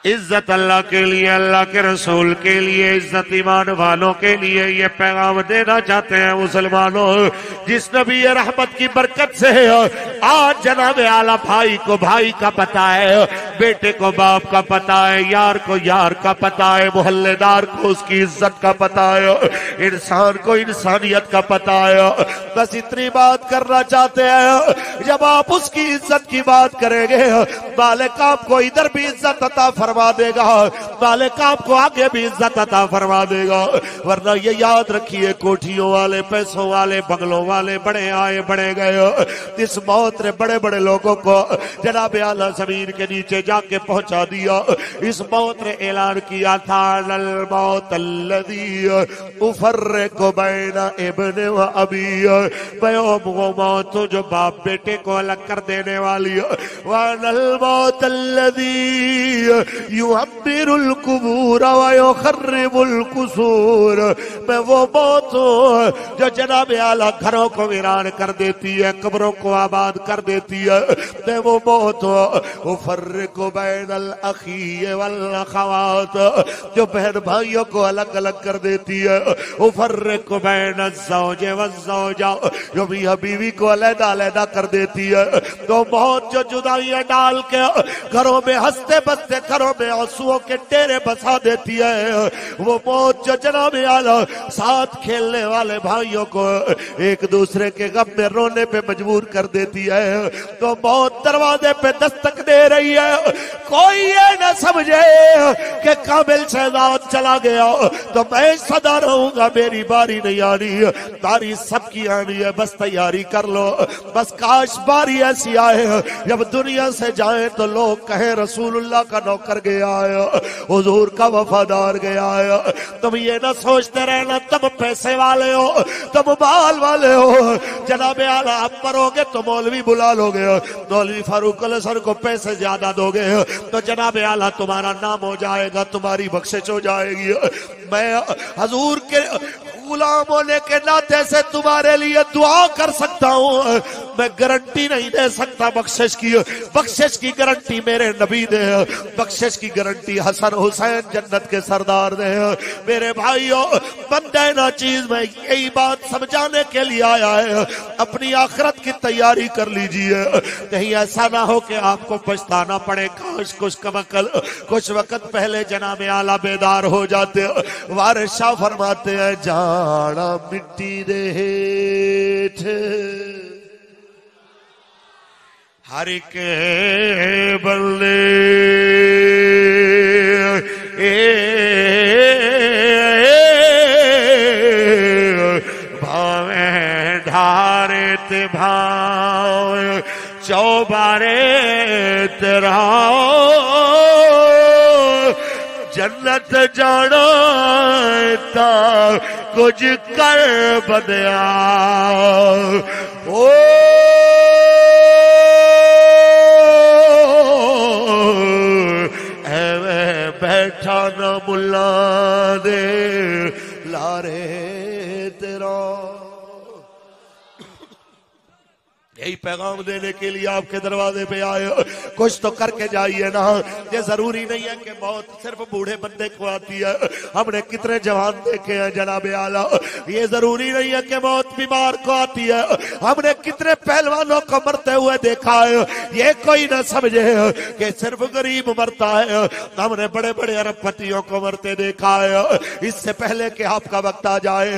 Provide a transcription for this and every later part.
عزت اللہ کے لیے، اللہ کے رسول کے لیے، عزت ایمان والوں کے لیے یہ پیغام دینا چاہتے ہیں مسلمانوں، جس نبی رحمت کی برکت سے آج جناب اعلیٰ بھائی کو بھائی کا پتہ ہے، بیٹے کو باپ کا پتہ ہے، یار کو یار کا پتہ ہے، محلے دار کو اس کی عزت کا پتہ ہے، انسان کو انسانیت کا پتہ ہے۔ بس اتنی بات کرنا چاہتے ہیں، جب آپ اس کی عزت کی بات کریں گے مالک آپ کو ادھر بھی عزت عطا فرما دے گا، مالک آپ کو آگے بھی عزت عطا فرما دے گا۔ ورنہ یہ یاد رکھیے، کوٹھیوں والے، پیسوں والے، بنگلوں والے بڑے آئے بڑے گئے، اس موت نے بڑے بڑے لوگوں کو جناب اعلیٰ زمین کے نیچے جا کے پہنچا دیا۔ اس موت نے اعلان کیا تھا الموت الذی افرق بین ابن و ابی، وہ موت جو باپ بیٹے کو الگ کر دینے والی، وَأَنَا الْمَوْتَ الَّذِي يُعَمِّرُ الْقُبُورَ وَيُخَرِّبُ الْقُصُورَ، میں وہ موت ہوں جو جناب اعلیٰ گھروں کو ویران کر دیتی ہے، قبروں کو آباد کر دیتی ہے۔ میں وہ موت ہوں اُفَرِّقُ بَيْنَ الْأَخِيِّ وَالْأَخَوَاتِ، جو بہن بھائیوں کو الگ الگ کر دیتی ہے۔ اُفَرِّقُ بَيْنَ الزَّوْجِ وَالزَّوْجَةِ، جو میاں بیوی کو علیحدہ علیحدہ کر دیتی ہے۔ تو موت جو جدائیاں ڈال کے گھروں میں ہنستے بستے گھروں میں آنسوؤں کے ڈیرے بسا دیتی ہے، وہ موت جو جناب اعلیٰ ساتھ کھیلنے والے بھائیوں کو ایک دوسرے کے غم میں رونے پہ مجبور کر دیتی ہے۔ تو موت دروازے پہ دستک دے رہی ہے، کوئی یہ نہ سمجھے کہ کامل شہزاد چلا گیا تو میں سدا رہوں گا، میری باری نہیں آنی، باری سب کی آنی ہے، بس تیاری کر لو۔ بس کاش باری ایسی آئے جب دنیا سے جائیں تو لوگ کہیں رسول اللہ کا نوکر گیا ہے، حضور کا وفادار گیا ہے۔ تم یہ نہ سوچتے رہنا تم پیسے والے ہو، تم مال والے ہو، جناب اعلیٰ آپ مرو گے تو مولوی بلا لو گے، مولوی فاروق الحسن کو پیسے زیادہ دو گے تو جناب اعلیٰ تمہارا نام ہو جائے گا، تمہاری بخشش ہو جائے گی۔ میں حضور کے غلام ہونے کے ناطے سے تمہارے لیے دعا کر سکتا ہوں، میں گارنٹی نہیں دے سکتا بخشش کی۔ بخشش کی گارنٹی میرے نبی دے، بخشش کی گارنٹی حسن حسین جنت کے سردار دے۔ میرے بھائیوں، بندہ نا چیز میں یہی بات سمجھانے کے لیے آیا ہے، اپنی آخرت کی تیاری کر لیجئے، کہیں ایسا نہ ہو کہ آپ کو پچھتانا پڑے۔ کاش کچھ وقت پہلے جناب اعلیٰ بیدار ہو جاتے۔ وارث شاہ فرماتے ہیں جانا مٹی دے ہیٹھ ہر ایک بندے بھاویں ڈھارے تے بھاویں چوبارے تیرا جنت جانا تا کچھ کر بدیا او اے بیٹھا نہ ملا دے لارے تیرا۔ یہی پیغام دینے کے لیے آپ کے دروازے پہ آئے، کچھ تو کر کے جائیے نا۔ یہ ضروری نہیں ہے کہ موت صرف بوڑھے بندے کو آتی ہے، ہم نے کتنے جوان دیکھے ہیں جناب اعلیٰ۔ یہ ضروری نہیں ہے کہ موت بیمار کو آتی ہے، ہم نے کتنے پہلوانوں کو مرتے ہوئے دیکھا ہے۔ یہ کوئی نہ سمجھے کہ صرف غریب مرتا ہے، ہم نے بڑے بڑے ارب پتیوں کو مرتے دیکھا ہے۔ اس سے پہلے کہ آپ کا وقت آ جائے،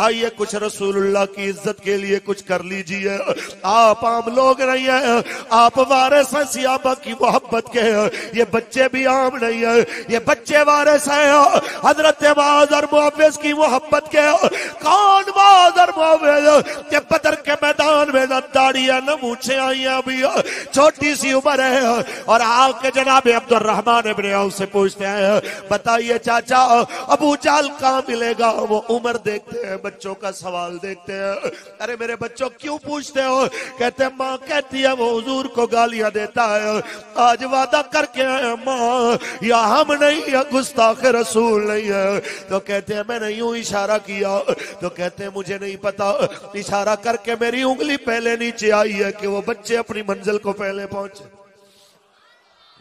آئیے کچھ رسول اللہ کی عزت کے لیے کچھ کر لیجئے۔ آپ عام لوگ نہیں ہیں، آپ وارث ہیں صحابہ کی محبت کے، یہ بچے بھی عام نہیں ہیں، یہ بچے وارث ہیں حضرت معاذ اور معوذ کی محبت کے۔ کون معاذ اور معوذ کہ بدر کے میدان میں نہ داڑھی ہے نہ مونچھیں آئی ہیں، ابھی چھوٹی سی عمر ہے، اور آ کے جناب عبد الرحمن ابن عوف سے پوچھتے ہیں بتائیے چاچا ابو جہل کہاں ملے گا؟ وہ عمر دیکھتے ہیں، بچوں کا سوال دیکھتے ہیں۔ ارے میرے بچوں کیوں پوچھتے ہو؟ کہتے ہیں ماں کہتی ہے وہ حضور کو گالیاں دیتا ہے، آج وعدہ کر کے آئے ماں یا ہم نہیں یا گستاخ رسول نہیں ہے۔ تو کہتے ہیں میں نے یوں اشارہ کیا، تو کہتے ہیں مجھے نہیں پتا، اشارہ کر کے میری انگلی پہلے نیچے آئی ہے کہ وہ بچے اپنی منزل کو پہلے پہنچے۔